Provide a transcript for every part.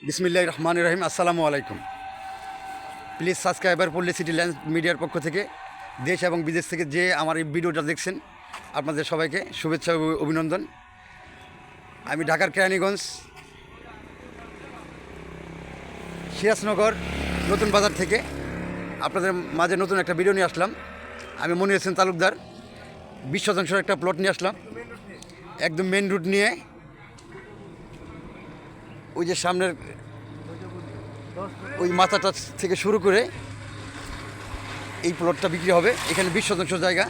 বিসমিল্লাহির রহমানির রহিম। আসসালামু আলাইকুম। প্লিজ সাবস্ক্রাইবার পল্লী সিটি ল্যান্ড মিডিয়ার পক্ষ থেকে দেশ এবং বিদেশ থেকে যে আমার এই ভিডিওটা দেখছেন আপনাদের সবাইকে শুভেচ্ছা ও অভিনন্দন। আমি ঢাকার কেরানীগঞ্জ সিরাজনগর নতুন বাজার থেকে আপনাদের মাঝে নতুন একটা ভিডিও নিয়ে আসলাম। আমি মনির হোসেন তালুকদার 20 শতাংশের একটা প্লট নিয়ে আসলাম, একদম মেন রুট নিয়ে। ওই যে সামনের ওই মাথাটা থেকে শুরু করে এই প্লটটা বিক্রি হবে। এখানে 20 শতাংশ জায়গা।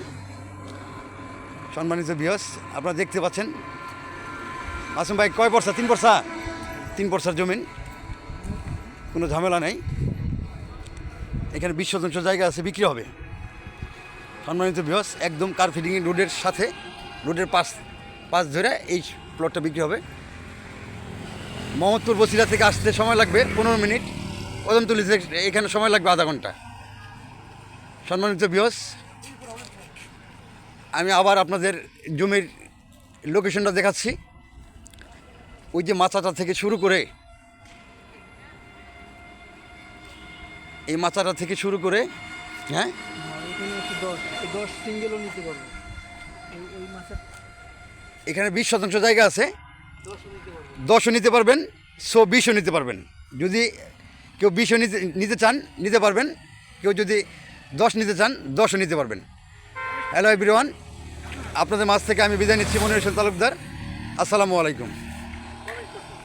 সম্মানিত ভিউয়ার্স, আপনারা দেখতে পাচ্ছেন মাসুম ভাই কয় পরসা? 3 পরসা। 3 পরসার জমিন, কোনো ঝামেলা নেই। এখানে 20 শতাংশ জায়গা আছে, বিক্রি হবে। সম্মানিত ভিউয়ার্স, একদম কার ফিডিং রোডের সাথে, রোডের পাশ ধরে এই প্লটটা বিক্রি হবে। মোহাম্মদপুর বসিলা থেকে আসতে সময় লাগবে 15 মিনিট, কদমতলী থেকে এখানে সময় লাগবে আধা ঘন্টা। সম্মানিত ভিউয়ার্স, আমি আবার আপনাদের জমির লোকেশনটা দেখাচ্ছি। ওই যে মাচাটা থেকে শুরু করে, এই মাচাটা থেকে শুরু করে, হ্যাঁ, এখানে 20 শতাংশ জায়গা আছে। 10ও নিতে পারবেন, 20ও নিতে পারবেন। যদি কেউ 20ও নিতে চান নিতে পারবেন, কেউ যদি 10 নিতে চান 10ও নিতে পারবেন। হ্যালো এভরিওয়ান, আপনাদের মাঝ থেকে আমি বিদায় নিচ্ছি, মনির হোসেন তালুকদার। আসসালামু আলাইকুম।